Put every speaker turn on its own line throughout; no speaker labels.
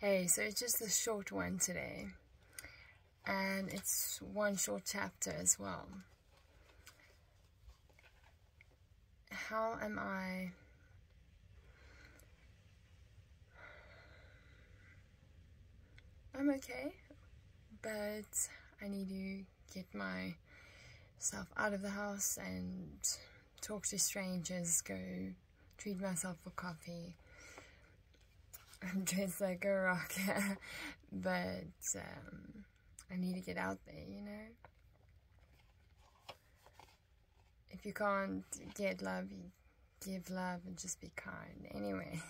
Hey, so it's just a short one today, and it's one short chapter as well. How am I I'm okay, but I need to get myself out of the house and talk to strangers, go treat myself for coffee. I'm dressed like a rocker, but I need to get out there, you know. If you can't get love, you give love and just be kind. Anyway.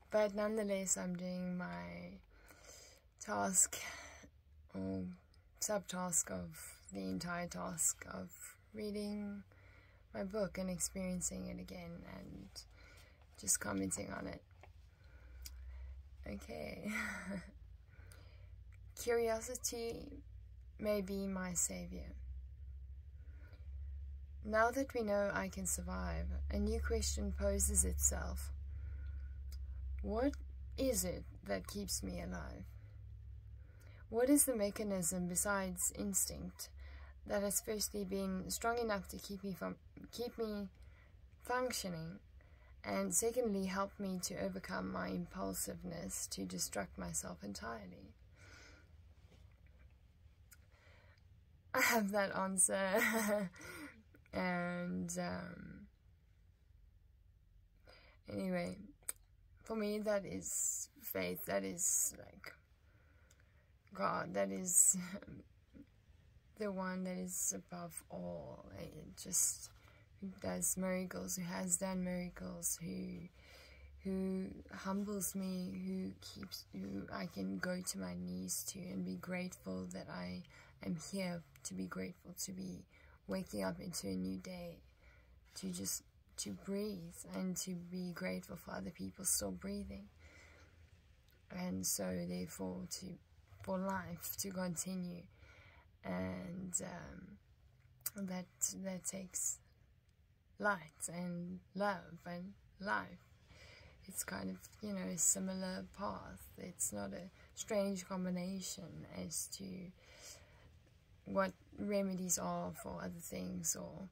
But nonetheless, I'm doing my task or subtask of the entire task of reading my book and experiencing it again and just commenting on it. Okay. Curiosity may be my savior. Now that we know I can survive, a new question poses itself. What is it that keeps me alive? What is the mechanism besides instinct that has firstly been strong enough to keep me functioning, and secondly help me to overcome my impulsiveness to destruct myself entirely? I have that answer. And anyway, for me that is faith, that is like God, that is the one that is above all. It just who does miracles, who has done miracles, who humbles me, who I can go to my knees to and be grateful that I am here, to be grateful to be waking up into a new day, to breathe and to be grateful for other people still breathing, and so therefore for life to continue, and that takes light and love and life. It's kind of, you know, a similar path. It's not a strange combination as to what remedies are for other things, or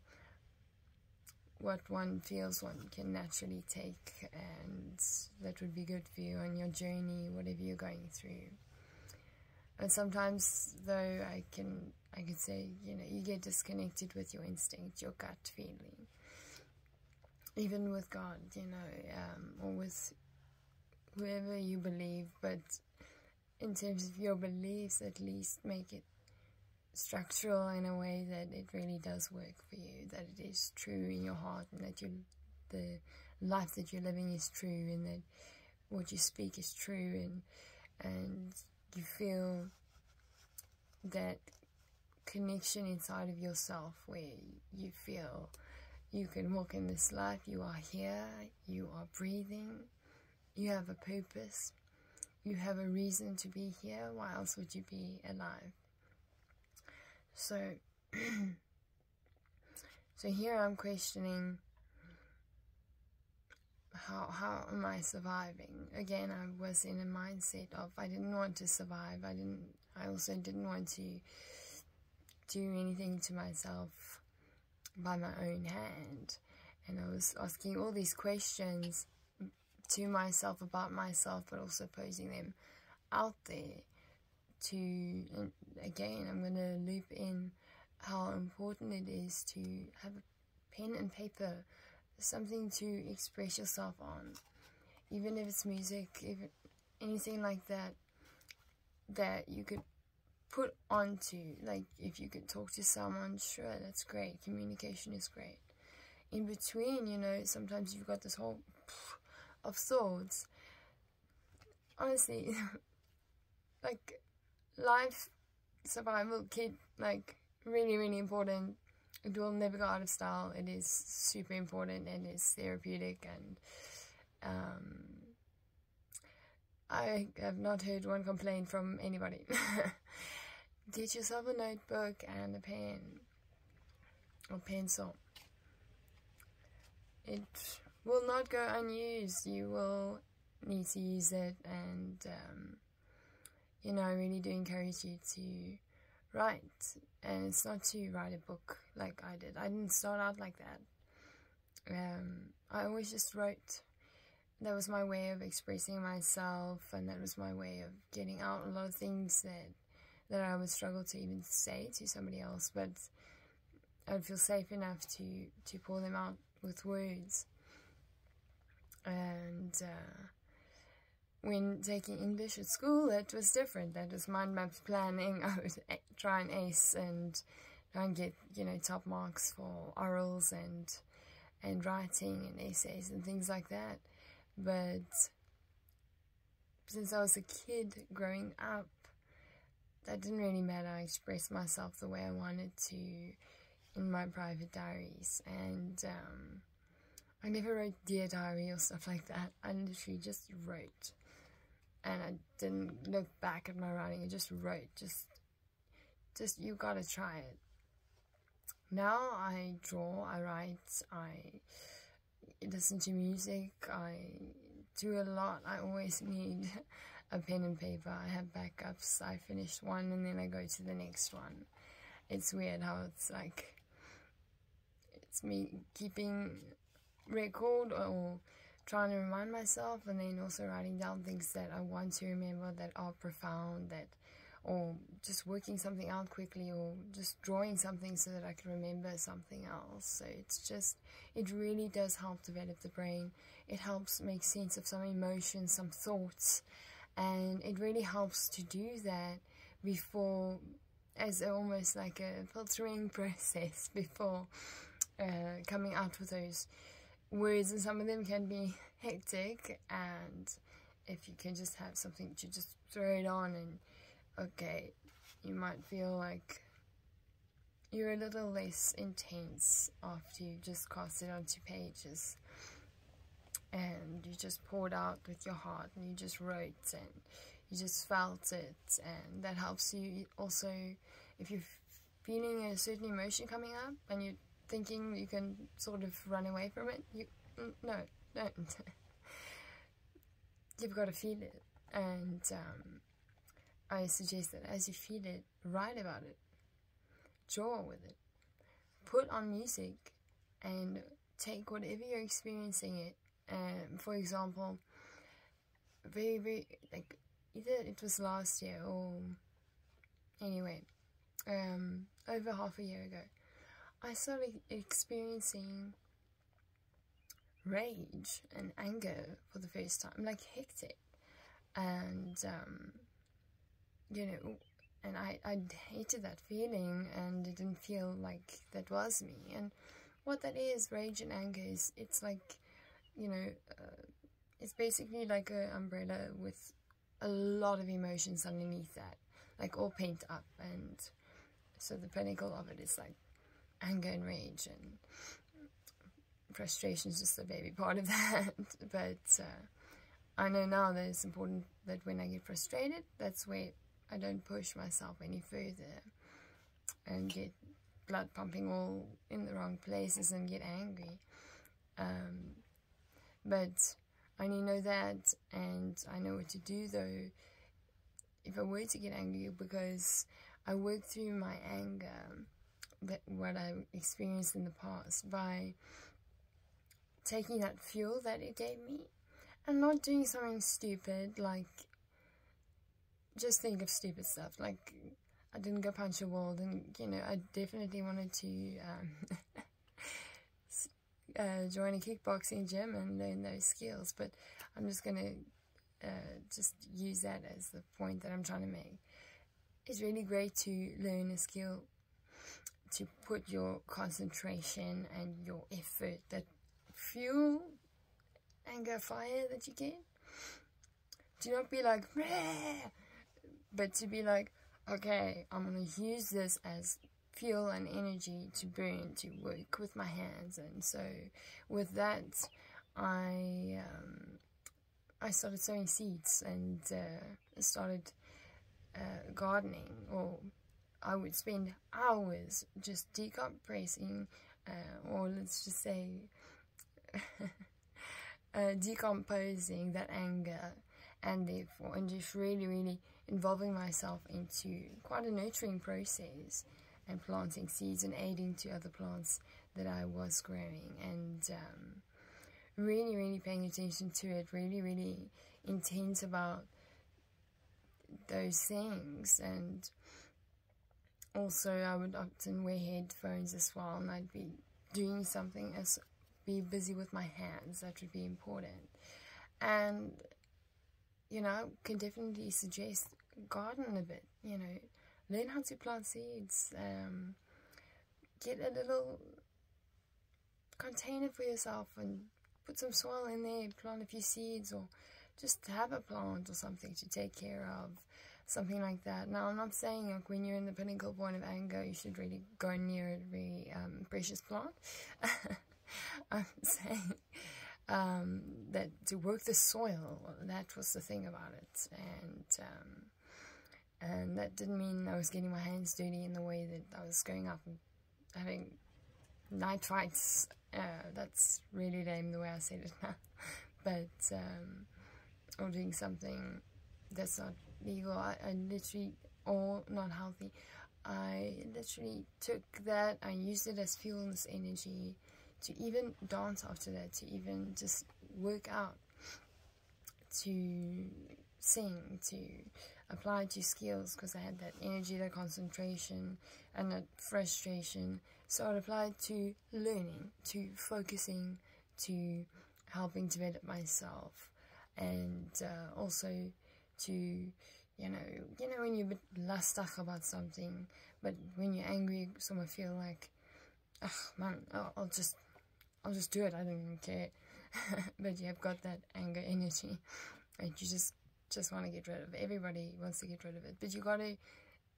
what one feels one can naturally take and that would be good for you on your journey, whatever you're going through. And sometimes though I can say, you know, you get disconnected with your instinct, your gut feeling, even with God, you know, or with whoever you believe. But in terms of your beliefs, at least make it structural in a way that it really does work for you, that it is true in your heart, and that the life that you're living is true, and that what you speak is true, and you feel that connection inside of yourself where you feel you can walk in this life, you are here, you are breathing, you have a purpose, you have a reason to be here. Why else would you be alive? So, so here I'm questioning, how am I surviving? Again, I was in a mindset of I didn't want to survive. I also didn't want to do anything to myself by my own hand. And I was asking all these questions to myself about myself, but also posing them out there. And again, I'm going to loop in how important it is to have a pen and paper, something to express yourself on, even if it's music, if anything like that, that you could put onto, like if you could talk to someone, sure, that's great, communication is great. In between, you know, sometimes you've got this whole of thoughts. Honestly, like, life, survival, kid, like, really, really important. It will never go out of style. It is super important and it's therapeutic, and I have not heard one complaint from anybody. Get yourself a notebook and a pen or pencil. It will not go unused. You will need to use it, and you know, I really do encourage you to write. And it's not to write a book like I did. I didn't start out like that. I always just wrote. That was my way of expressing myself, and that was my way of getting out a lot of things that I would struggle to even say to somebody else, but I would feel safe enough to pour them out with words. And when taking English at school, it was different. That was mind mapped planning. I would try and ace and try and get, you know, top marks for orals and writing and essays and things like that. But since I was a kid growing up, that didn't really matter. I expressed myself the way I wanted to in my private diaries. And I never wrote Dear Diary or stuff like that. I literally just wrote. And I didn't look back at my writing. I just wrote. Just you gotta try it. Now I draw, I write, I listen to music, I do a lot. I always need a pen and paper. I have backups. I finish one and then I go to the next one. It's weird how it's like, it's me keeping record or trying to remind myself, and then also writing down things that I want to remember that are profound, or just working something out quickly, or just drawing something so that I can remember something else. So it's just, it really does help develop the brain. It helps make sense of some emotions, some thoughts, and it really helps to do that before, as almost like a filtering process before coming out with those words. And some of them can be hectic, and if you can just have something to just throw it on, and okay, you might feel like you're a little less intense after you just cast it onto pages and you just poured out with your heart and you just wrote and you just felt it. And that helps you also if you're feeling a certain emotion coming up and you're thinking you can sort of run away from it. No, don't. You've got to feel it. And I suggest that as you feel it, write about it, draw with it, put on music, and take whatever you're experiencing it. For example, very like either it was last year or anyway, over half a year ago, I started experiencing rage and anger for the first time, like hectic, and you know, and I hated that feeling, and it didn't feel like that was me. And what that is, rage and anger, is it's like, you know, it's basically like an umbrella with a lot of emotions underneath that, like all pent up. And so the pinnacle of it is like anger and rage, and frustration is just a baby part of that. But I know now that it's important that when I get frustrated, that's where I don't push myself any further and get blood pumping all in the wrong places and get angry. But I only know that, and I know what to do though if I were to get angry, because I work through my anger, what I experienced in the past, by taking that fuel that it gave me and not doing something stupid, like just think of stupid stuff. Like, I didn't go punch a wall, and you know, I definitely wanted to join a kickboxing gym and learn those skills, but I'm just gonna just use that as the point that I'm trying to make. It's really great to learn a skill, to put your concentration and your effort, that fuel, anger, fire that you get. Do not be like, meh, but to be like, okay, I'm going to use this as fuel and energy to burn, to work with my hands. And so with that, I started sowing seeds and started gardening, or I would spend hours just decompressing, or let's just say decomposing that anger, and therefore, and just really involving myself into quite a nurturing process and planting seeds and aiding to other plants that I was growing, and really paying attention to it, really intense about those things. And also I would often wear headphones as well, and I'd be doing something, as be busy with my hands. That would be important. And you know, can definitely suggest garden a bit, you know, learn how to plant seeds, get a little container for yourself and put some soil in there, plant a few seeds, or just have a plant or something to take care of, something like that. Now, I'm not saying like when you're in the pinnacle point of anger, you should really go near a very precious plant. I'm saying that to work the soil, that was the thing about it, and that didn't mean I was getting my hands dirty in the way that I was going up and having night fights. That's really lame the way I said it now, but or doing something that's not legal. I literally, or not healthy. I literally took that, I used it as fuel and as energy to even dance after that, to even just work out, to sing, to apply to skills, because I had that energy, that concentration, and that frustration. So I applied to learning, to focusing, to helping develop myself, and also to, you know, when you're a bit lustig about something, but when you're angry, someone feel like, oh man, I'll just do it, I don't even care. But you have got that anger energy, and you just want to get rid of it. Everybody wants to get rid of it, but you gotta,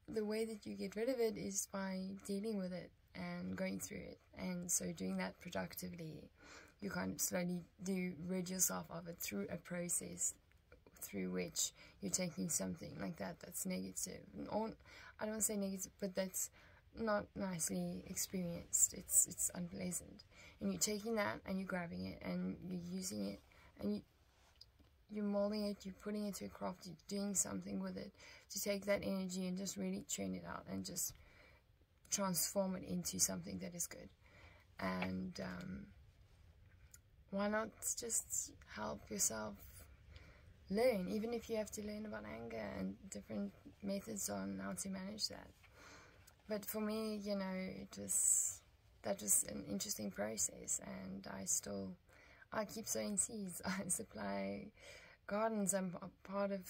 the way that you get rid of it is by dealing with it and going through it. And so doing that productively, you kind of slowly do rid yourself of it through a process through which you're taking something like that that's negative, or I don't say negative, but that's not nicely experienced, it's unpleasant, and you're taking that and you're grabbing it and you're using it, and you're molding it, you're putting it to a craft, you're doing something with it to take that energy and just really churn it out and just transform it into something that is good. And why not just help yourself learn, even if you have to learn about anger and different methods on how to manage that. But for me, you know, that was an interesting process, and I keep sowing seeds. I supply gardens. I'm a part of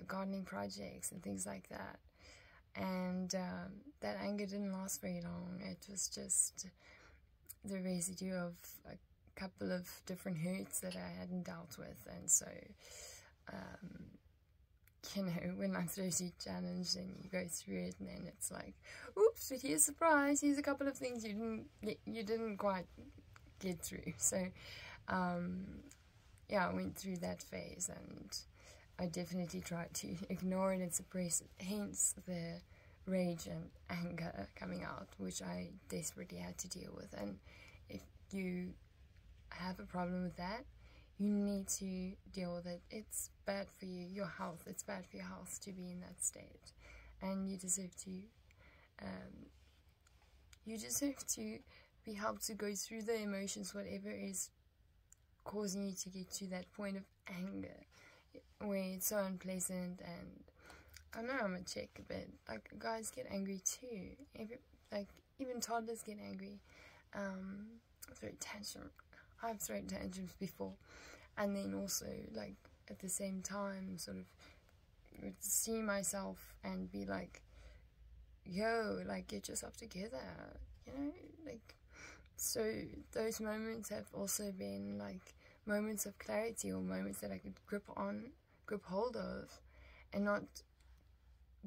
gardening projects and things like that. And that anger didn't last very long. It was just the residue of a couple of different hurts that I hadn't dealt with. And so, you know, when I'm 30 challenged and you go through it, and then it's like, oops, but here's a surprise, here's a couple of things you didn't quite get through. So yeah, I went through that phase, and I definitely tried to ignore it and suppress it, hence the rage and anger coming out, which I desperately had to deal with. And if you have a problem with that, you need to deal with it. It's bad for you, your health. It's bad for your health to be in that state, and you deserve to be helped to go through the emotions, whatever is causing you to get to that point of anger, where it's so unpleasant. And I know I'm a chick, but like, guys get angry too. Even toddlers get angry. Throw tantrum. I've thrown tantrums before. And then also, like, at the same time, sort of see myself and be like, yo, like, get yourself together, you know, like. So those moments have also been like moments of clarity, or moments that I could grip hold of, and not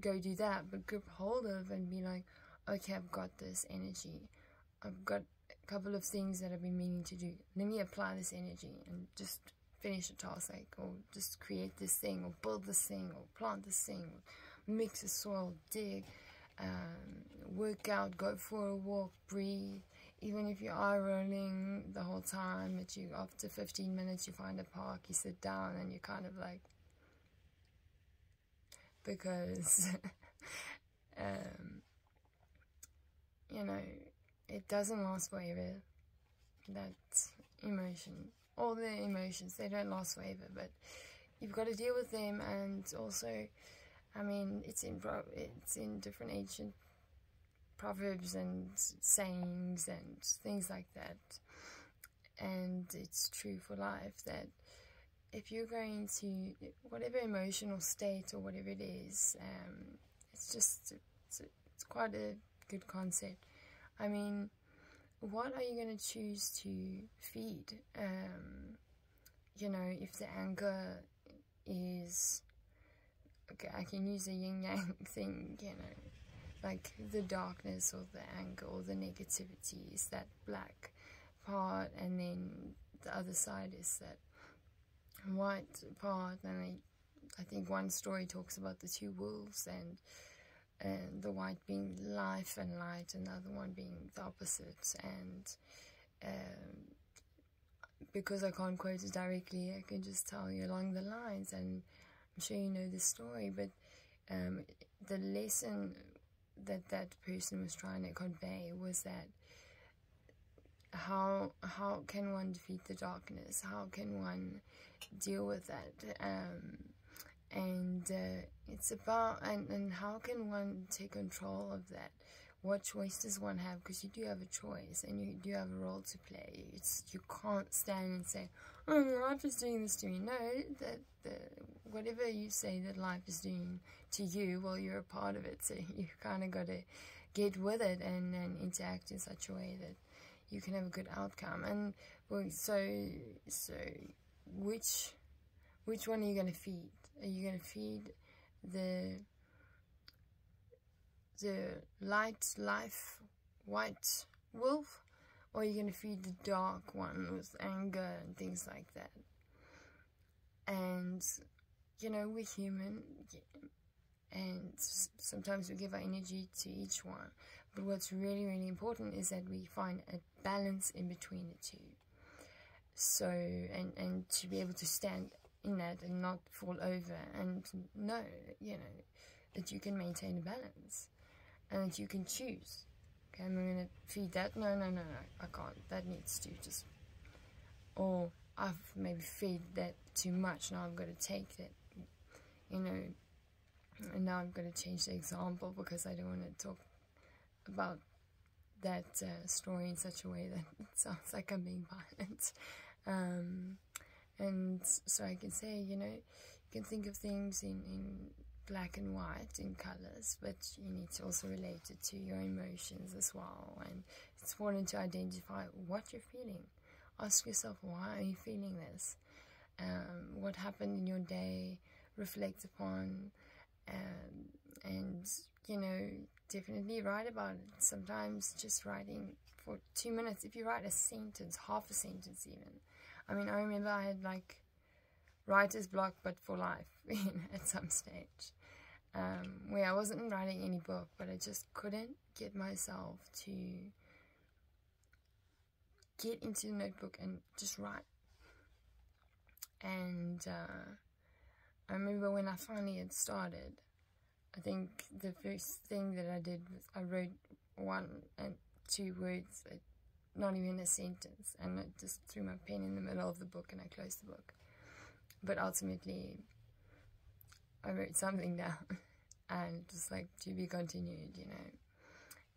go do that, but grip hold of and be like, okay, I've got this energy, I've got a couple of things that I've been meaning to do, let me apply this energy and just finish a task, like, or just create this thing, or build this thing, or plant this thing, or mix the soil, dig, work out, go for a walk, breathe, even if you are rolling the whole time, but you, after 15 minutes, you find a park, you sit down, and you're kind of like, because, you know, it doesn't last forever. That emotion, all the emotions, they don't last forever, but you've got to deal with them. And also, I mean, it's in different ancient proverbs and sayings and things like that, and it's true for life, that if you're going to, whatever emotional state or whatever it is, it's quite a good concept. I mean, what are you going to choose to feed? You know, if the anger is, okay, I can use a yin-yang thing, you know, like the darkness or the anger or the negativity is that black part, and then the other side is that white part. And I think one story talks about the two wolves, and the white being life and light, and the other one being the opposite. And because I can't quote it directly, I can just tell you along the lines, and I'm sure you know the story, but the lesson that person was trying to convey was that how can one defeat the darkness? How can one deal with that? And it's about, and how can one take control of that? What choice does one have? Because you do have a choice, and you do have a role to play. You can't stand and say, "Oh, life is doing this to me." No, whatever you say that life is doing to you, well, you're a part of it. So you kind of got to get with it and interact in such a way that you can have a good outcome. And well, so which one are you going to feed? Are you going to feed the light life white wolf, or are you going to feed the dark one with anger and things like that? And you know, we're human, and sometimes we give our energy to each one, but what's really, really important is that we find a balance in between the two. So, and to be able to stand in that and not fall over, and know, you know, that you can maintain a balance, and that you can choose. Okay, I'm going to feed that. No, I can't. That needs to just, or I've maybe fed that too much. Now I've got to take that, you know, and now I've got to change the example because I don't want to talk about that story in such a way that it sounds like I'm being violent. And so I can say, you know, you can think of things in black and white in colors, but you need to also relate it to your emotions as well. And it's important to identify what you're feeling. Ask yourself, why are you feeling this? What happened in your day? Reflect upon, and you know, definitely write about it. Sometimes just writing for 2 minutes, if you write a sentence, half a sentence even. I mean, I remember I had like writer's block, but for life, you know, at some stage, where I wasn't writing any book, but I just couldn't get myself to get into the notebook and just write. And I remember when I finally had started, I think the first thing that I did was I wrote 1 and 2 words, not even a sentence, and I just threw my pen in the middle of the book and I closed the book. But ultimately, I wrote something down, and just like, to be continued, you know,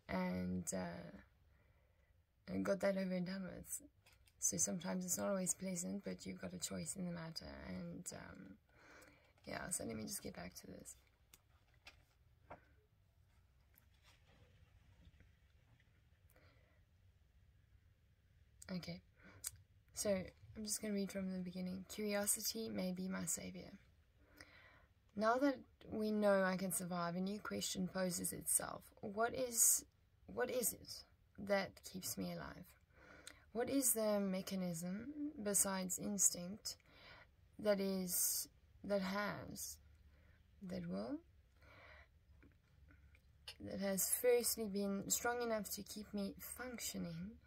and got that over and done with. So sometimes it's not always pleasant, but you've got a choice in the matter. And yeah, so let me just get back to this. Okay, so I'm just going to read from the beginning. Curiosity may be my savior. Now that we know I can survive, a new question poses itself. What is it that keeps me alive? What is the mechanism, besides instinct, that has firstly been strong enough to keep me functioning,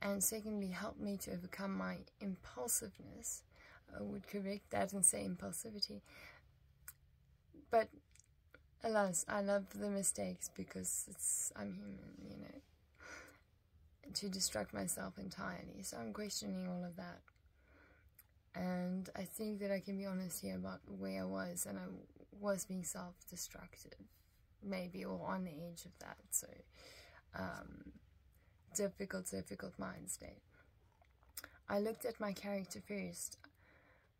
and secondly help me to overcome my impulsiveness. I would correct that and say impulsivity. But alas, I love the mistakes because I'm human, you know, to distract myself entirely. So I'm questioning all of that. And I think that I can be honest here about where I was, and I was being self-destructive, maybe, or on the edge of that. So, difficult mind state. I looked at my character first.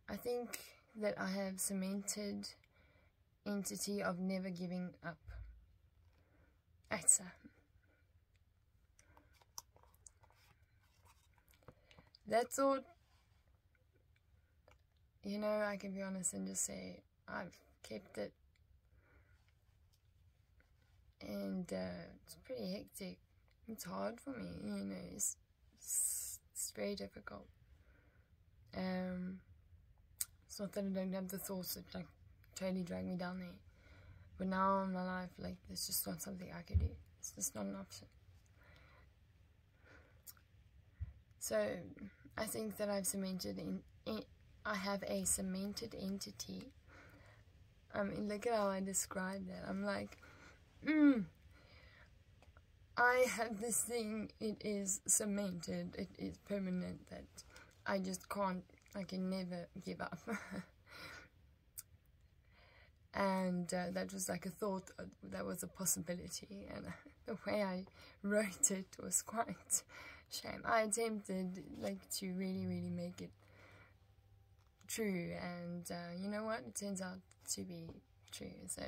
I think that I have cemented entity of never giving up. That thought, you know, I can be honest and just say I've kept it, and it's pretty hectic. It's hard for me, you know, it's very difficult. It's not that I don't have the thoughts that like totally drag me down there, but now in my life, like, it's just not something I can do. It's just not an option. So I think that I've cemented I have a cemented entity. I mean, look at how I describe that. I'm like, I have this thing, it is cemented, it is permanent, that I just can't, I can never give up. And that was like a thought, that was a possibility, and the way I wrote it was quite shame. I attempted like to really make it true, and you know what, it turns out to be true. So,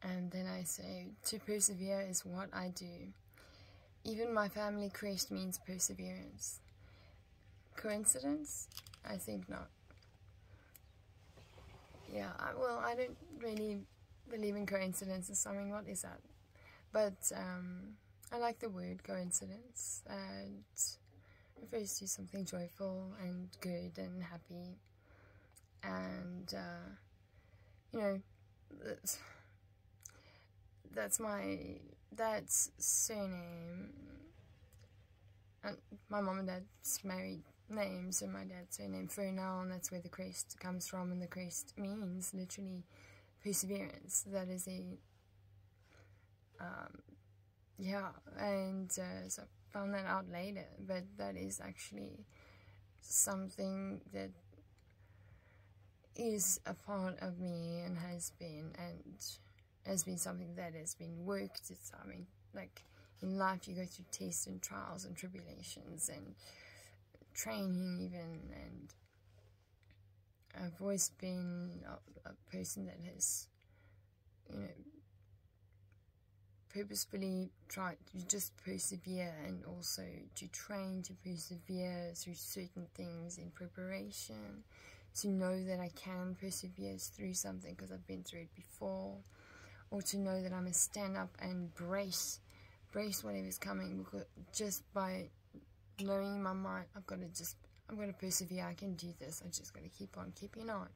and then I say, to persevere is what I do. Even my family crest means perseverance. Coincidence? I think not. Yeah, well, I don't really believe in coincidences. I mean, what is that? But I like the word coincidence. It refers to something joyful and good and happy. And, you know, that's my dad's surname. And my mom and dad's married names, and my dad's surname Fernell, and that's where the crest comes from, and the crest means literally perseverance. That is a yeah, and so I found that out later, but that is actually something that is a part of me and has been something that has been worked. It's, I mean, like in life you go through tests and trials and tribulations and training even, and I've always been a person that has, you know, purposefully tried to just persevere, and also to train to persevere through certain things in preparation, to know that I can persevere through something because I've been through it before, or to know that I must stand up and brace whatever's coming, because just by knowing in my mind, I'm going to persevere, I can do this, I just got to keep on keeping on.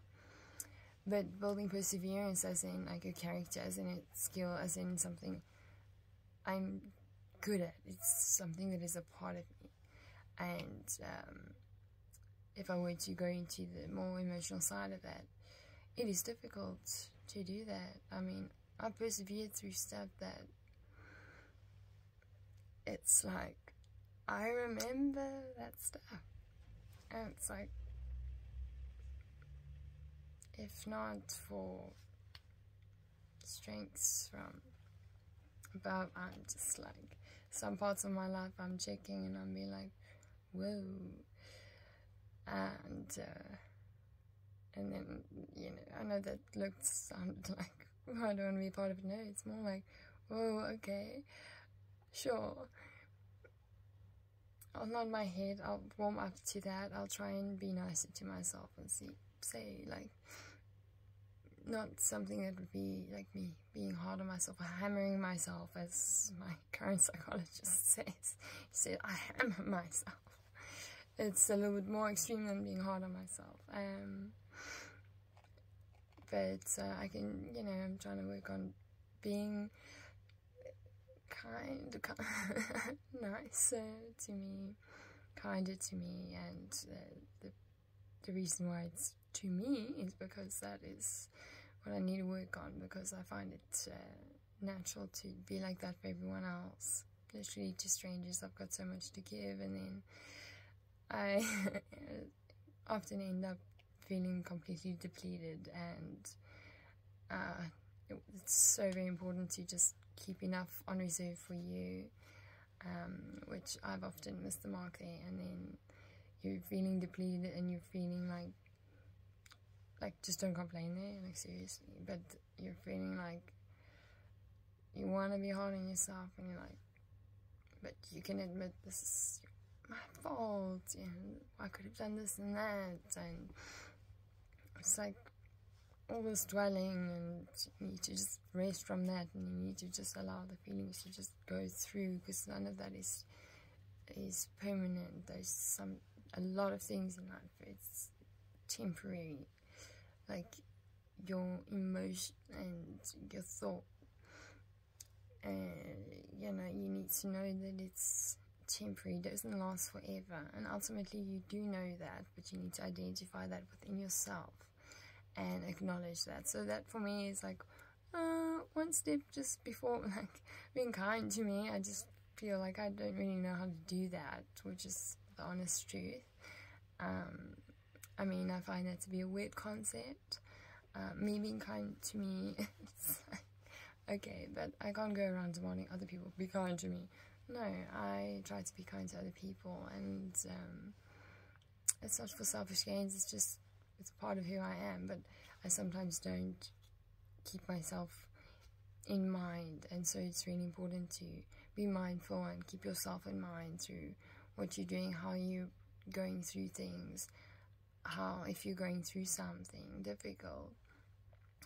But building perseverance as in like a character, as in a skill, as in something I'm good at, it's something that is a part of me. And if I were to go into the more emotional side of that, it is difficult to do that. I mean, I persevered through stuff that it's like, I remember that stuff, and it's like, if not for strengths from above, I'm just like, some parts of my life I'm checking and I'm being like, whoa, and then, you know, I know that sounded like, oh, I don't want to be a part of it. No, it's more like, whoa, okay, sure, I'll nod my head, I'll warm up to that, I'll try and be nicer to myself and say, like, not something that would be like me being hard on myself or hammering myself, as my current psychologist says. He said, I hammer myself. It's a little bit more extreme than being hard on myself. But I can, you know, I'm trying to work on being nicer to me, kinder to me, and the reason why it's to me is because that is what I need to work on, because I find it natural to be like that for everyone else. Literally to strangers, I've got so much to give, and then I often end up feeling completely depleted, and it's so very important to just keep enough on reserve for you, which I've often missed the mark there, and then you're feeling depleted and you're feeling like just don't complain there, like seriously, but you're feeling like you want to be hard on yourself, and you're like, but you can admit this is my fault, and I could have done this and that, and it's like all this dwelling, and you need to just rest from that, and you need to just allow the feelings to just go through, because none of that is permanent. There's a lot of things in life, it's temporary, like your emotion and your thought, and you need to know that it's temporary, it doesn't last forever, and ultimately you do know that, but you need to identify that within yourself and acknowledge that. So that for me is like one step just before like being kind to me. I just feel like I don't really know how to do that, which is the honest truth. I mean, I find that to be a weird concept. Me being kind to me, it's like, okay, but I can't go around demanding other people be kind to me. No, I try to be kind to other people, and it's not for selfish gains, it's part of who I am, but I sometimes don't keep myself in mind, and so it's really important to be mindful and keep yourself in mind through what you're doing, how you're going through things, how if you're going through something difficult,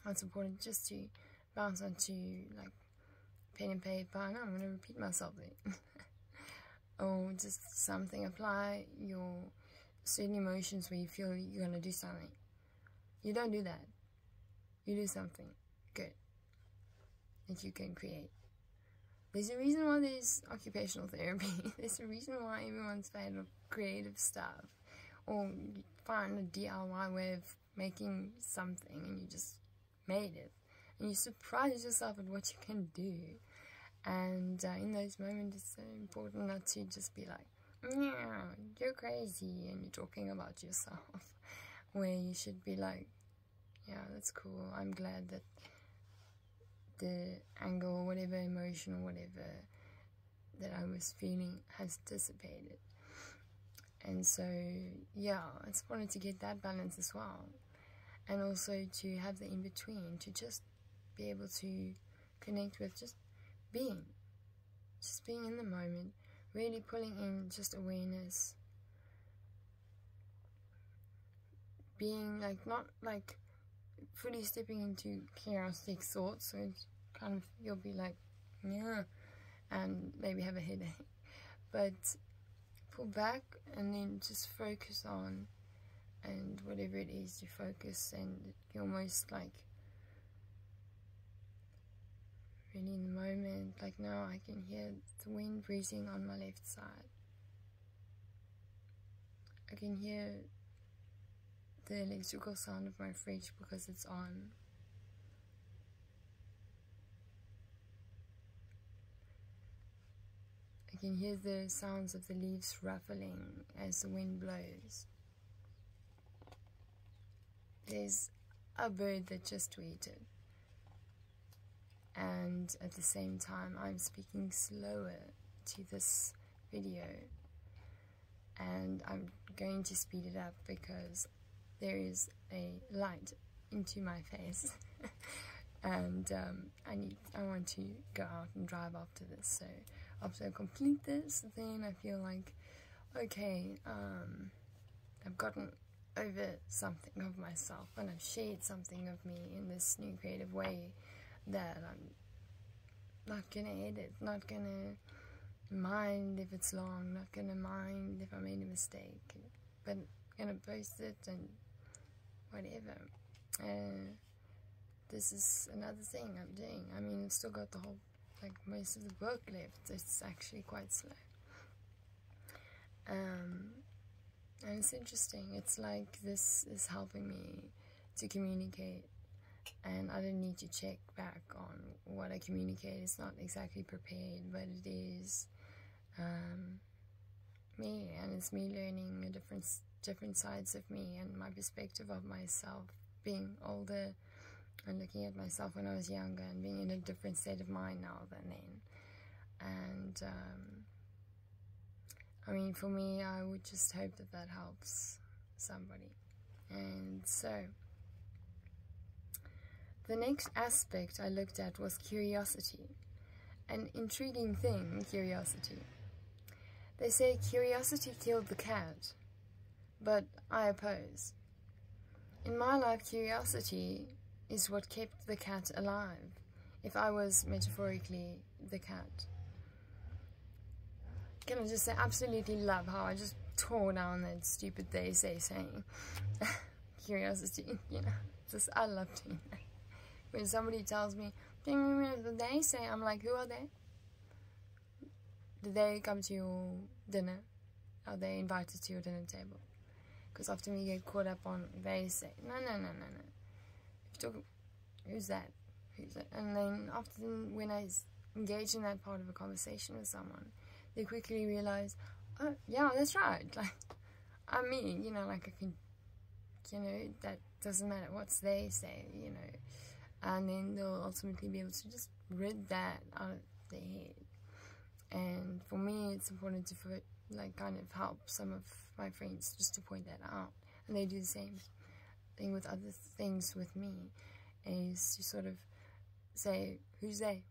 it's important just to bounce onto like pen and paper. I know I'm going to repeat myself there. Or just something, apply your certain emotions where you feel you're going to do something. You don't do that. You do something good that you can create. There's a reason why there's occupational therapy. There's a reason why everyone's fan of creative stuff. Or you find a DIY way of making something and you just made it. And you surprise yourself at what you can do. And in those moments, it's so important not to just be like, yeah, you're crazy, and you're talking about yourself. Where you should be like, yeah, that's cool. I'm glad that the anger or whatever emotion or whatever that I was feeling has dissipated. And so, yeah, it's important to get that balance as well. And also to have the in-between, to just be able to connect with just being in the moment, really pulling in just awareness, being like, not like fully stepping into chaotic thoughts, so it's kind of, you'll be like, yeah, and maybe have a headache, but pull back and then just focus on, and whatever it is you focus, and you're almost like really in the moment. Like now I can hear the wind breezing on my left side. I can hear the electrical sound of my fridge because it's on. I can hear the sounds of the leaves ruffling as the wind blows. There's a bird that just tweeted. And at the same time, I'm speaking slower to this video. And I'm going to speed it up because there is a light into my face. And I want to go out and drive after this. So after I complete this, then I feel like, okay, I've gotten over something of myself, and I've shared something of me in this new creative way that I'm not gonna edit, not gonna mind if it's long, not gonna mind if I made a mistake, but gonna post it and whatever. This is another thing I'm doing. I mean, I've still got the whole like most of the book left. It's actually quite slow. And it's interesting. It's like this is helping me to communicate, and I don't need to check back on what I communicate. It's not exactly prepared, but it is me, and it's me learning different sides of me and my perspective of myself, being older and looking at myself when I was younger and being in a different state of mind now than then. And I mean, for me, I would just hope that that helps somebody. And so the next aspect I looked at was curiosity. An intriguing thing, curiosity. They say curiosity killed the cat, but I oppose. In my life, curiosity is what kept the cat alive, if I was metaphorically the cat. Can I just say, absolutely love how I just tore down that stupid they say saying. Curiosity, you know, just I love doing that. When somebody tells me, they say, I'm like, who are they? Did they come to your dinner? Are they invited to your dinner table? Because often we get caught up on they say. No. If you talk, who's that? Who's that? And then often when I engage in that part of a conversation with someone, they quickly realize, oh, yeah, that's right. Like, I'm me, you know, like I can, you know, that doesn't matter what's they say, you know. And then they'll ultimately be able to just rid that out of their head. And for me, it's important to, like, kind of help some of my friends just to point that out. And they do the same thing with other things with me, is to sort of say, who's they?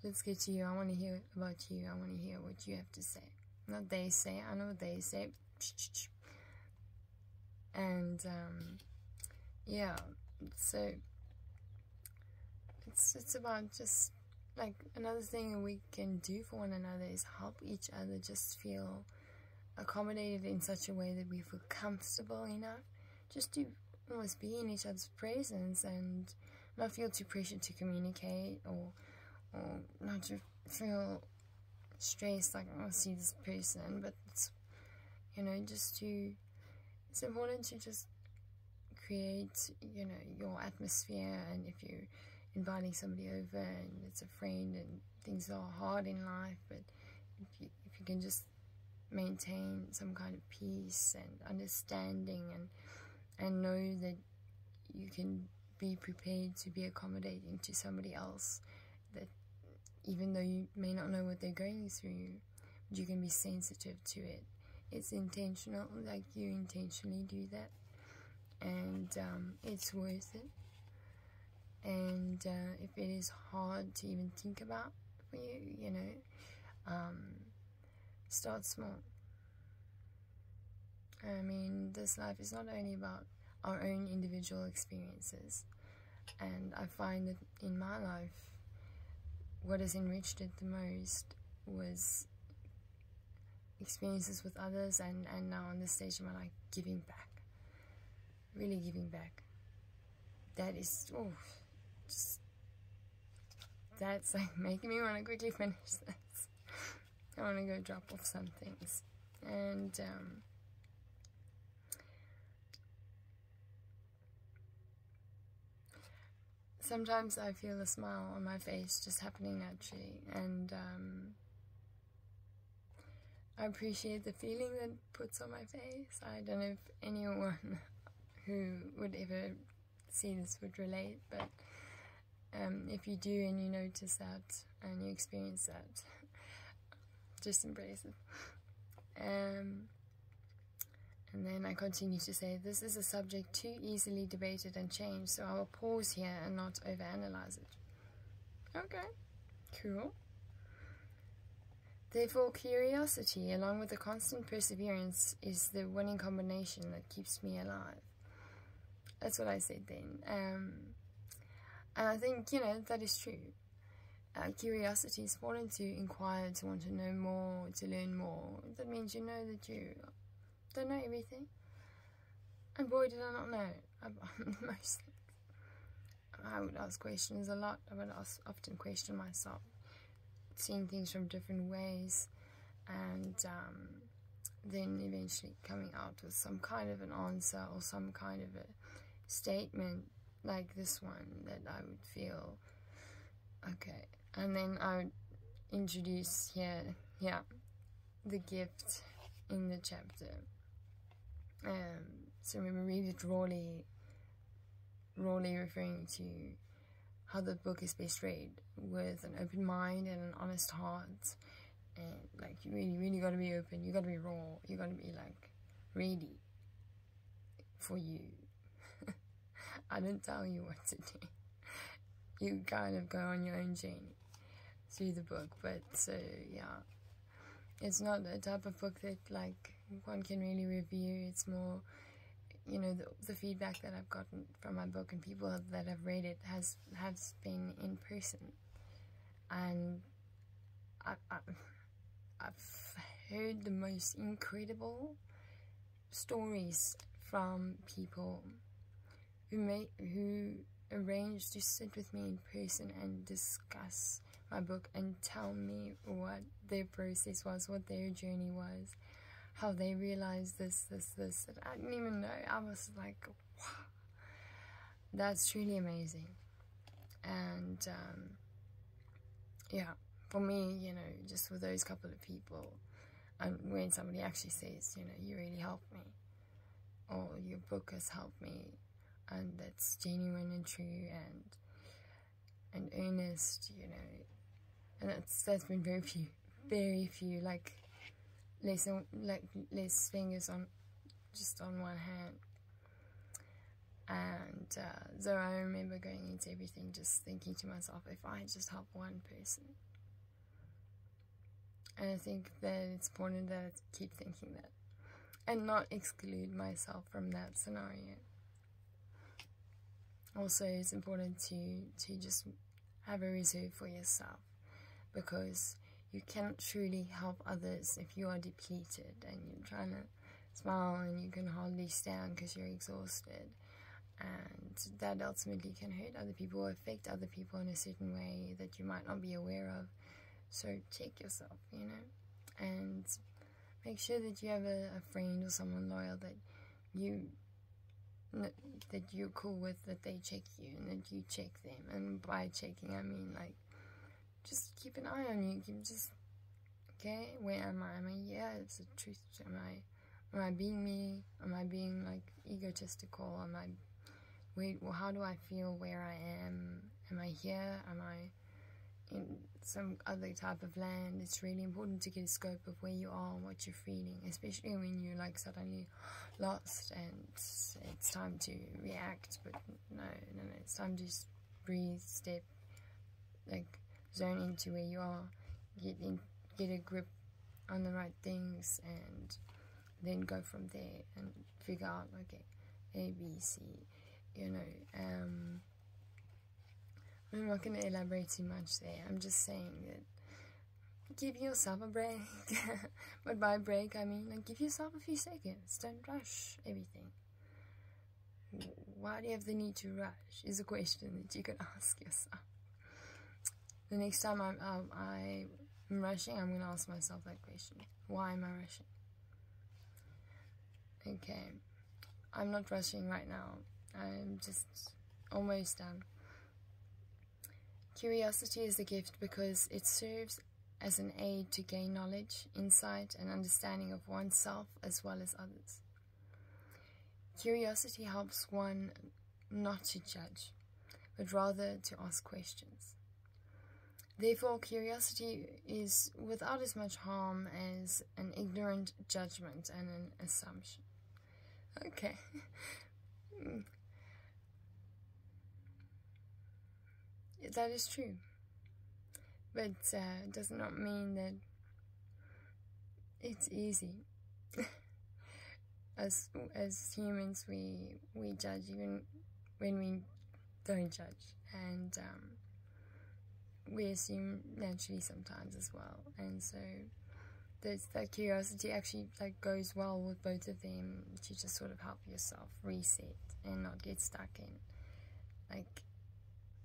Let's get to you. I want to hear about you. I want to hear what you have to say. Not they say. I know what they say. And yeah, so it's about just like another thing we can do for one another is help each other just feel accommodated in such a way that we feel comfortable enough just to almost be in each other's presence and not feel too pressured to communicate or not to feel stressed like I see this person, but it's, you know, just to, it's important to just create, you know, your atmosphere. And if you're inviting somebody over and it's a friend and things are hard in life, but if you can just maintain some kind of peace and understanding and know that you can be prepared to be accommodating to somebody else, that even though you may not know what they're going through, you can be sensitive to it. It's intentional, like you intentionally do that, and it's worth it. And if it is hard to even think about for you, you know, start small. I mean, this life is not only about our own individual experiences, and I find that in my life, what has enriched it the most was experiences with others, and now on this stage of my life, giving back. Really giving back. That is, that's like making me want to quickly finish this. I want to go drop off some things. And sometimes I feel a smile on my face just happening naturally, and I appreciate the feeling that it puts on my face. I don't know if anyone who would ever see this would relate, but if you do and you notice that and you experience that, just embrace it. And then I continue to say, this is a subject too easily debated and changed, so I will pause here and not overanalyze it. Okay, cool. Therefore, curiosity, along with the constant perseverance, is the winning combination that keeps me alive. That's what I said then. And I think, you know, that is true. Curiosity is important to inquire, to want to know more, to learn more. That means you know that you don't know everything. And boy, did I not know about most things. I would ask questions a lot. I would often question myself, seeing things from different ways, and then eventually coming out with some kind of an answer or some kind of a statement like this one that I would feel okay. And then I would introduce here the gift in the chapter. So remember, read it rawly referring to how the book is best read with an open mind and an honest heart. And like, you really got to be open. You got to be raw. You got to be like ready for you. I don't tell you what to do. You kind of go on your own journey through the book. But so yeah, it's not a type of book that like one can really review. It's more, you know, the feedback that I've gotten from my book and people that have read it has been in person, and I've heard the most incredible stories from people who arranged to sit with me in person and discuss my book and tell me what their process was, what their journey was, how they realized this that I didn't even know. I was like, wow, that's truly amazing. And yeah, for me, you know, just with those couple of people, and when somebody actually says, you know, you really helped me, or your book has helped me, and that's genuine and true and earnest, you know, and that's been very few, like less fingers on just on one hand. And so I remember going into everything just thinking to myself, if I just help one person. And I think that it's important that I keep thinking that and not exclude myself from that scenario. Also, it's important to just have a reserve for yourself, because you cannot truly help others if you are depleted and you're trying to smile and you can hardly stand because you're exhausted. And that ultimately can hurt other people or affect other people in a certain way that you might not be aware of. So check yourself, you know, and make sure that you have a friend or someone loyal that you're cool with, that they check you and that you check them. And by checking, I mean like just keep an eye on you. Keep just, okay, where am I? Am I, yeah, it's the truth. Am I being me? Am I being like egotistical? Am I, wait, well, how do I feel where I am? Am I here? Am I in some other type of land? It's really important to get a scope of where you are and what you're feeling, especially when you're like suddenly lost and it's time to react. But no, it's time to just breathe, step, like zone into where you are, get a grip on the right things, and then go from there and figure out, okay, A, B, C, you know. I'm not going to elaborate too much there. I'm just saying that give yourself a break. But by break, I mean like give yourself a few seconds. Don't rush everything. Why do you have the need to rush is a question that you can ask yourself. The next time I'm rushing, I'm going to ask myself that question. Why am I rushing? Okay, I'm not rushing right now. I'm just almost done. Curiosity is a gift because it serves as an aid to gain knowledge, insight, and understanding of oneself as well as others. Curiosity helps one not to judge, but rather to ask questions. Therefore, curiosity is without as much harm as an ignorant judgment and an assumption. Okay. That is true. But it does not mean that it's easy. As humans, we judge even when we don't judge. And we assume naturally sometimes as well, and so that curiosity actually like goes well with both of them, to just sort of help yourself reset and not get stuck in like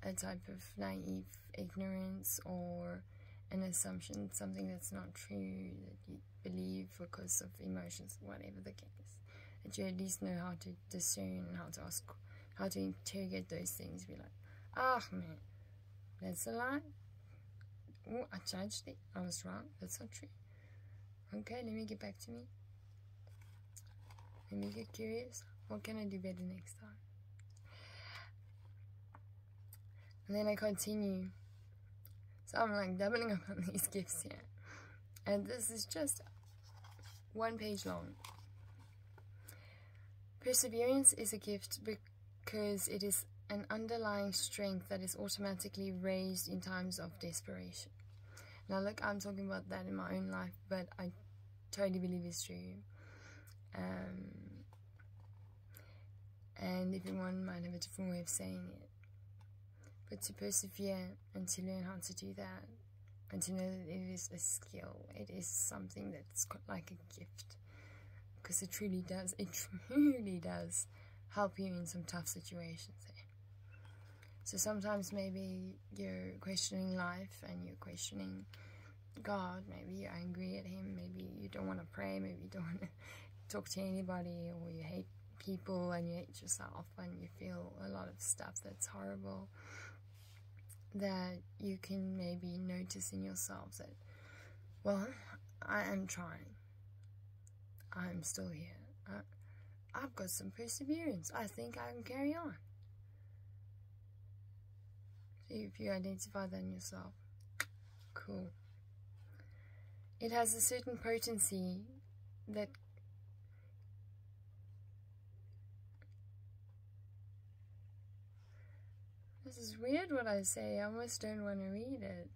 a type of naive ignorance or an assumption, something that's not true, that you believe because of emotions, whatever the case, that you at least know how to discern and how to ask, how to interrogate those things. Be like, ah, man, that's a lie. Oh, I judged it. I was wrong. That's not true. Okay, let me get back to me. Let me get curious. What can I do better next time? And then I continue. So I'm like doubling up on these gifts here. And this is just 1 page long. Perseverance is a gift because it is an underlying strength that is automatically raised in times of desperation. Now look, I'm talking about that in my own life, but I totally believe it's true. And everyone might have a different way of saying it. But to persevere and to learn how to do that, and to know that it is a skill, it is something that's like a gift. Because it truly does help you in some tough situations there. So sometimes maybe you're questioning life and you're questioning God, maybe you're angry at Him, maybe you don't want to pray, maybe you don't want to talk to anybody, or you hate people and you hate yourself and you feel a lot of stuff that's horrible, that you can maybe notice in yourself that, well, I am trying. I'm still here. I've got some perseverance. I think I can carry on. So if you identify that in yourself, cool. It has a certain potency that this is weird what I say. I almost don't want to read it.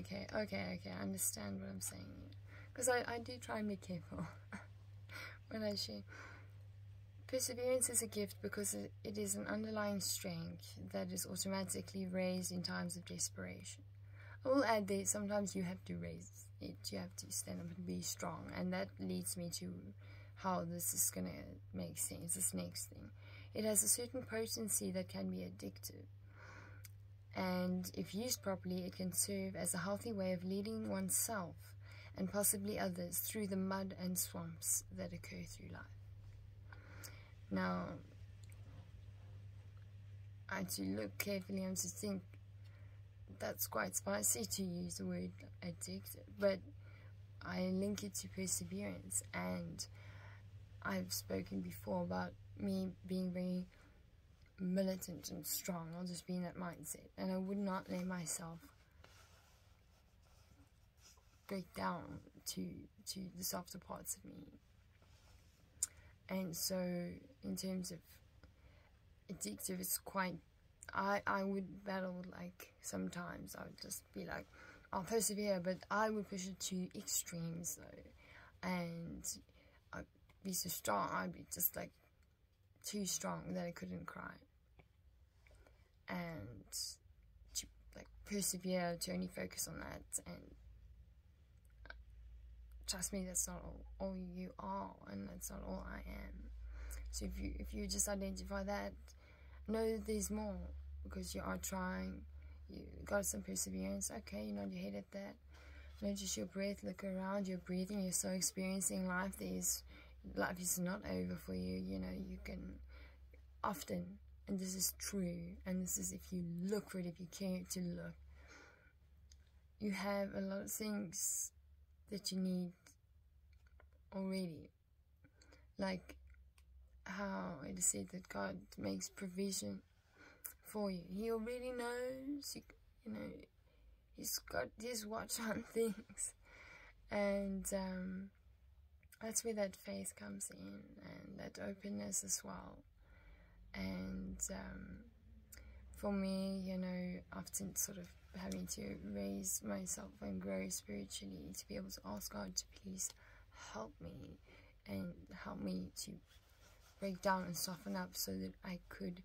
Okay, I understand what I'm saying. Because I do try and be careful when I share. Perseverance is a gift because it is an underlying strength that is automatically raised in times of desperation. I will add that sometimes you have to raise it. You have to stand up and be strong. And that leads me to how this is going to make sense, this next thing. It has a certain potency that can be addictive. And if used properly, it can serve as a healthy way of leading oneself and possibly others through the mud and swamps that occur through life. Now, I had to look carefully and to think that's quite spicy to use the word addictive, but I link it to perseverance, and I've spoken before about me being very militant and strong. I'll just be in that mindset, and I would not let myself break down to the softer parts of me. And so in terms of addictive, it's quite, I would battle, like sometimes I would just be like, I'll persevere, but I would push it to extremes though, and I'd be so strong, I'd be just like too strong that I couldn't cry. And to like persevere, to only focus on that, and trust me, that's not all you are, and that's not all I am. So if you just identify that, know that there's more, because you are trying, you got some perseverance. Okay, you nod your head at that. Notice your breath, look around, you're breathing, you're so experiencing life. Life is not over for you, you know, you can often, and this is true, and this is if you look for it, if you care to look, you have a lot of things that you need already. Like how it is said that God makes provision for you. He already knows, you know, He's got His watch on things. And that's where that faith comes in, and that openness as well. And for me, you know, often sort of having to raise myself and grow spiritually, to be able to ask God to please help me, and help me to break down and soften up so that I could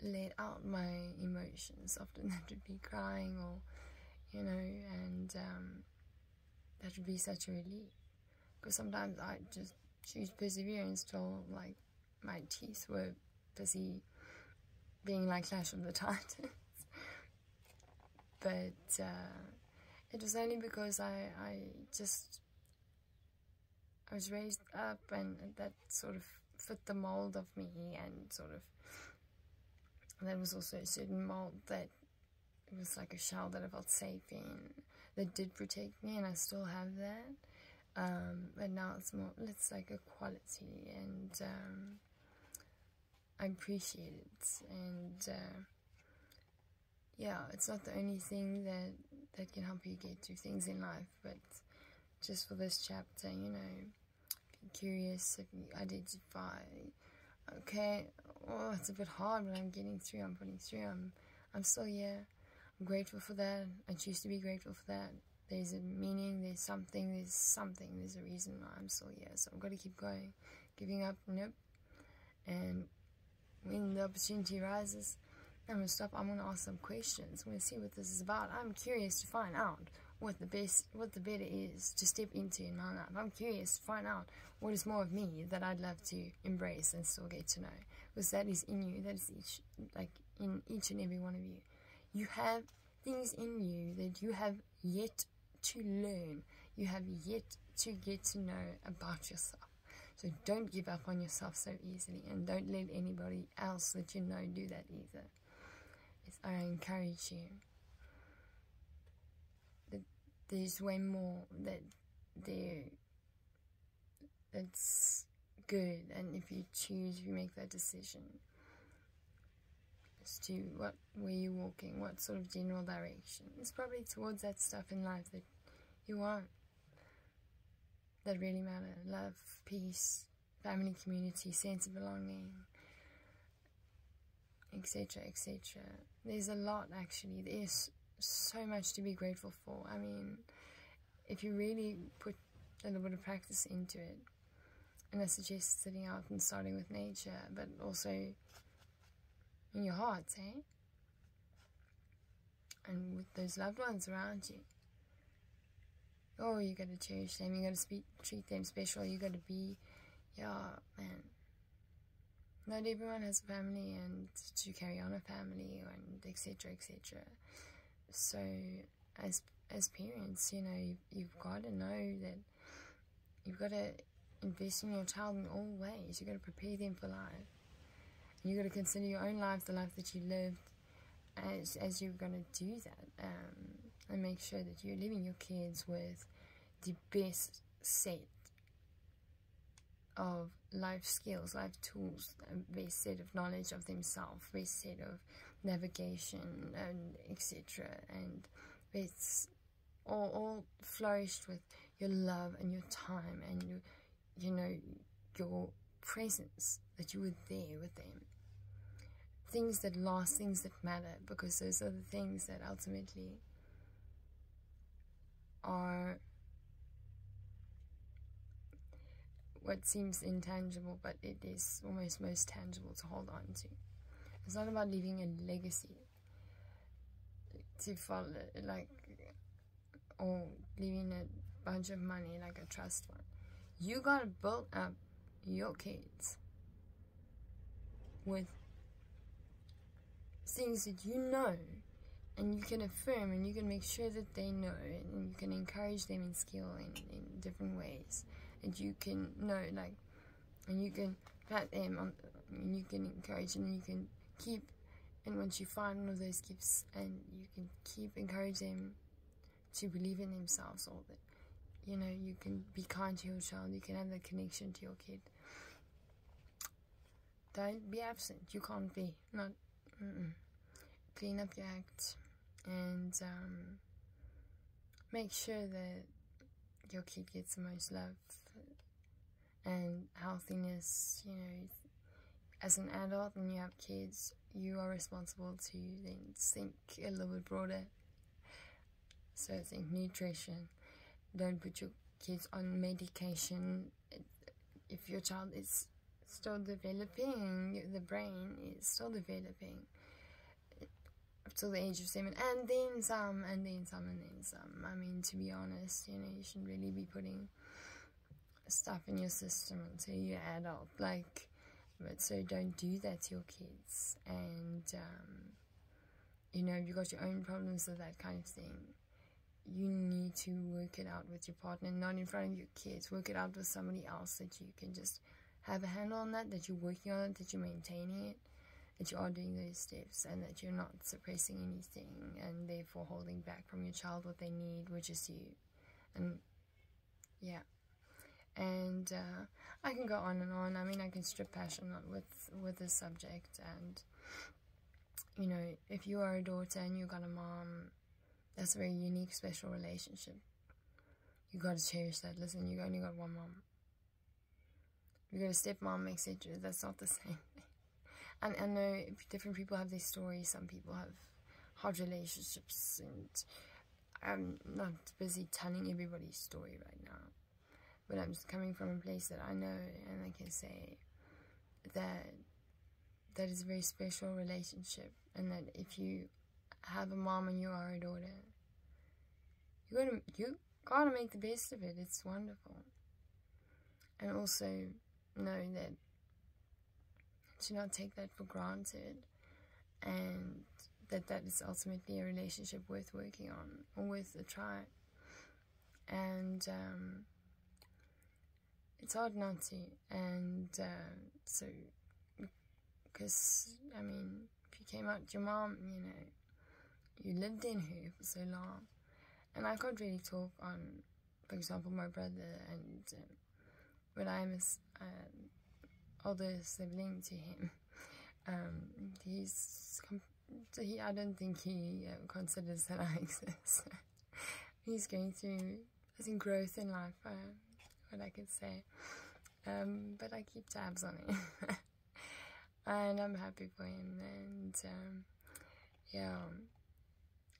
let out my emotions. Often that would be crying, or, you know, and that would be such a relief. Because sometimes I just choose perseverance till like my teeth were busy being like Clash of the Titans. But it was only because I was raised up, and that sort of fit the mold of me, and sort of there was also a certain mold that it was like a shell that I felt safe in, that did protect me, and I still have that. But now it's like a quality, and I appreciate it. And yeah, it's not the only thing that can help you get through things in life, but just for this chapter, you know, be curious, identify, okay, oh, it's a bit hard, but I'm getting through, I'm putting through, I'm still here, I'm grateful for that, I choose to be grateful for that. There's a meaning, there's something, there's a reason why I'm still here, so I've got to keep going. Giving up, nope. And when the opportunity arises, I'm going to stop, I'm going to ask some questions, I'm going to see what this is about. I'm curious to find out what the better is to step into in my life. I'm curious to find out what is more of me that I'd love to embrace and still get to know. Because that is in you, that is in each and every one of you. You have things in you that you have yet to learn. You have yet to get to know about yourself. So don't give up on yourself so easily, and don't let anybody else that you know do that either. I encourage you. There's way more that's good, and if you make that decision as to where you're walking, what sort of general direction, it's probably towards that stuff in life that you want, that really matter: love, peace, family, community, sense of belonging, etc., etc. There's a lot, actually. There's so much to be grateful for. I mean, if you really put a little bit of practice into it, and I suggest sitting out and starting with nature, but also in your heart, eh? And with those loved ones around you. Oh, you gotta cherish them, you gotta treat them special, you gotta be, yeah, man. Not everyone has a family, and to carry on a family, and etc., etc. So, as parents, you know, you've got to know that you've got to invest in your child in all ways. You've got to prepare them for life. And you've got to consider your own life, the life that you lived, as you're going to do that. And make sure that you're leaving your kids with the best set of life skills, life tools, best set of knowledge of themselves, best set of navigation, and etc. And it's all flourished with your love and your time and your presence, that you were there with them. Things that last, things that matter, because those are the things that ultimately are what seems intangible, but it is almost most tangible to hold on to. It's not about leaving a legacy to follow, or leaving a bunch of money like a trust fund. You gotta build up your kids with things that you know, and you can affirm, and you can make sure that they know, and you can encourage them in skill in different ways. And you can know, and you can pat them on, and you can encourage, and you can keep, and once you find one of those gifts, and you can keep encouraging them to believe in themselves, or that, you can be kind to your child, you can have that connection to your kid. Don't be absent, you can't be, clean up your act, and make sure that your kid gets the most love and healthiness. As an adult and you have kids, you are responsible to then think a little bit broader. So think nutrition. Don't put your kids on medication. If your child is still developing, the brain is still developing up till the age of 7, and then some, and then some, and then some. I mean, to be honest, you shouldn't really be putting stuff in your system until you're adult. Like, but so don't do that to your kids. And you know, if you've got your own problems with that kind of thing, you need to work it out with your partner, not in front of your kids. Work it out with somebody else that you can just have a handle on that you're working on it, that you're maintaining it, that you are doing those steps, and that you're not suppressing anything and therefore holding back from your child what they need, which is you. And yeah. And I can go on and on. I mean, I can strip passion with this subject. And you know, if you are a daughter and you got a mom, that's a very unique, special relationship. You got to cherish that. Listen, you only got one mom. You got a stepmom, etc. That's not the same thing. And I know different people have their stories. Some people have hard relationships, and I'm not busy telling everybody's story right now. But I'm just coming from a place that I know, and I can say that that is a very special relationship, and that if you have a mom and you are a daughter, you gotta make the best of it. It's wonderful. And also know that do not take that for granted, and that is ultimately a relationship worth working on, or worth a try. And it's hard not to. And so, because I mean, if you came out with your mom, you know, you lived in her for so long, and I can't really talk on, for example, my brother, and but I'm a older sibling to him. I don't think he considers that I exist. He's going through, I think, growth in life, what I could say. But I keep tabs on him. And I'm happy for him. And yeah.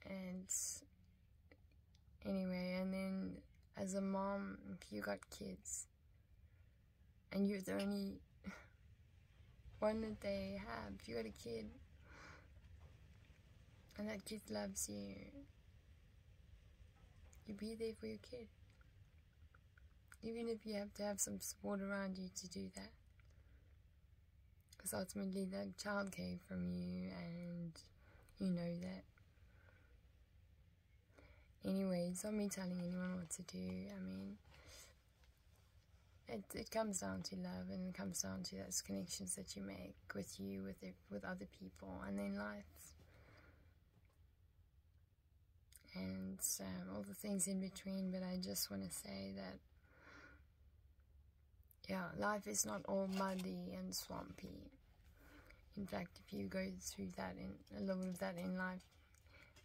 And anyway, and then as a mom, if you got kids and you're the only one that they have, if you got a kid and that kid loves you, you be there for your kid, even if you have to have some support around you to do that, because ultimately that child came from you, and you know that. Anyway, it's not me telling anyone what to do. I mean, it comes down to love, and it comes down to those connections that you make with you, with other people, and then life, and all the things in between. But I just want to say that, yeah, life is not all muddy and swampy. In fact, if you go through that, a little bit of that in life,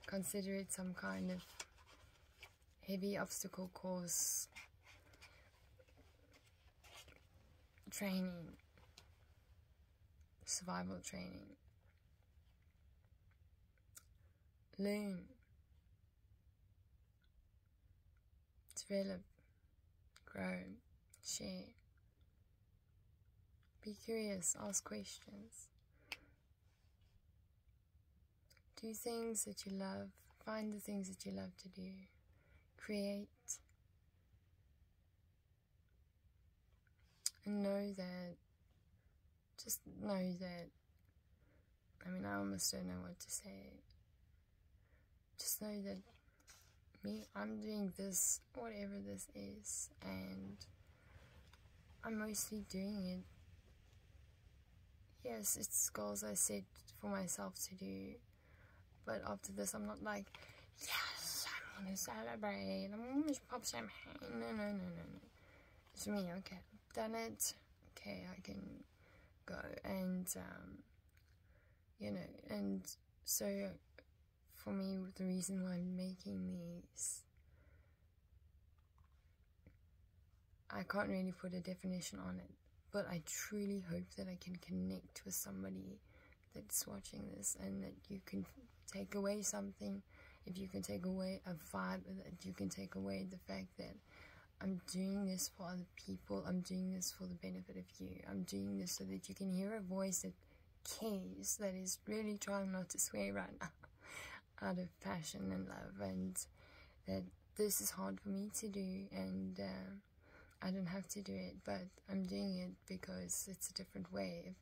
consider it some kind of heavy obstacle course training, survival training. Learn, develop, grow, share. Be curious, ask questions. Do things that you love, find the things that you love to do. Create. And just know that, I mean, I almost don't know what to say. Just know that I'm doing this, whatever this is, and I'm mostly doing it. Yes, it's goals I set for myself to do, but after this I'm not like, yes, I'm gonna celebrate, I'm gonna pop champagne. No. It's me, okay, I've done it, okay, I can go. And you know, and so for me, the reason why I'm making these, I can't really put a definition on it, but I truly hope that I can connect with somebody that's watching this, and that you can take away something. If you can take away a vibe, that you can take away the fact that I'm doing this for other people, I'm doing this for the benefit of you, I'm doing this so that you can hear a voice that cares, that is really trying not to swear right now, out of passion and love, and that this is hard for me to do, and I don't have to do it, but I'm doing it because it's a different way of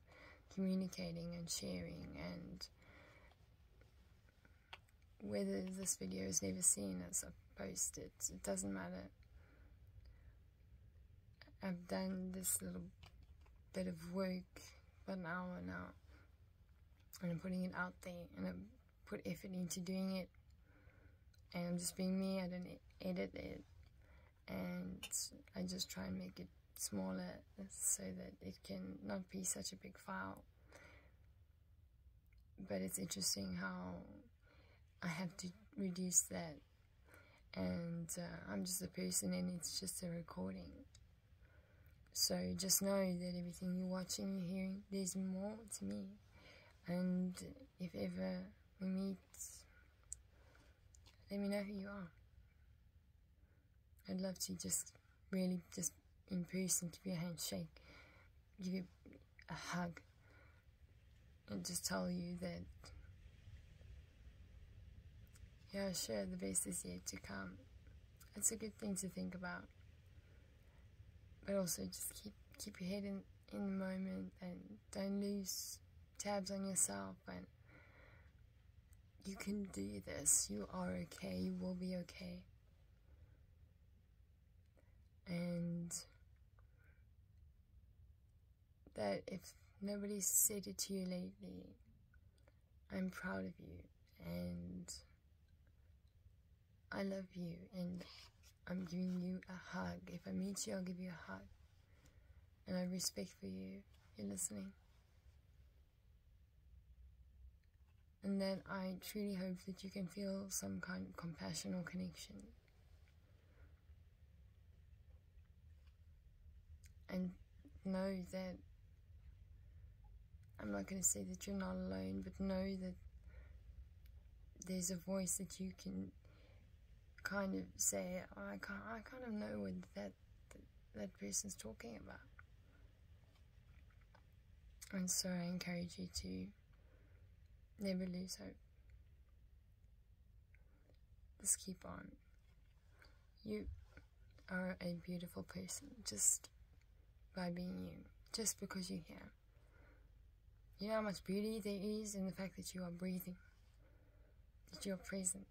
communicating and sharing. And whether this video is never seen as I post it, it doesn't matter. I've done this little bit of work for an hour now, and I'm putting it out there, and I put effort into doing it, and I'm just being me. I don't edit it, and I just try and make it smaller so that it can not be such a big file. But it's interesting how I have to reduce that, and I'm just a person and it's just a recording. So just know that everything you're watching, you're hearing, there's more to me. And if ever we meet, let me know who you are. I'd love to just really just in person give you a handshake, give you a hug, and just tell you that, yeah, sure, the best is yet to come. It's a good thing to think about. But also just keep your head in the moment, and don't lose tabs on yourself. And you can do this. You are okay. You will be okay. And that if nobody's said it to you lately, I'm proud of you, and I love you, and I'm giving you a hug. If I meet you, I'll give you a hug. And I have respect for you. You're listening. And that I truly hope that you can feel some kind of compassion or connection. And know that, I'm not going to say that you're not alone, but know that there's a voice that you can kind of say, oh, I kind of know what that person's talking about. And so I encourage you to never lose hope. Just keep on. You are a beautiful person just by being you, just because you're here. You know how much beauty there is in the fact that you are breathing, that you are present.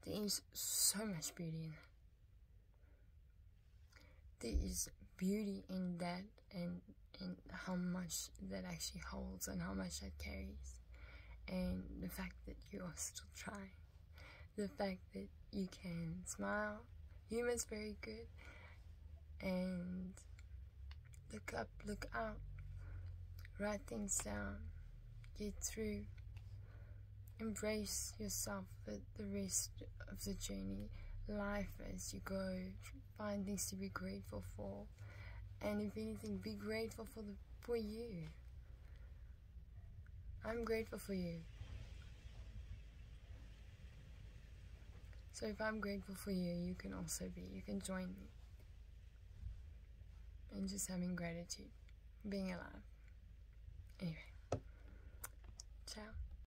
There is so much beauty in that. There is beauty in that, and how much that actually holds, and how much that carries. And the fact that you are still trying. The fact that you can smile. Humor's very good. And look up, look out. Write things down. Get through. Embrace yourself for the rest of the journey. Life as you go. Find things to be grateful for. And if anything, be grateful for you. I'm grateful for you. So if I'm grateful for you, you can also be. You can join me. And just having gratitude. Being alive. Anyway. Ciao.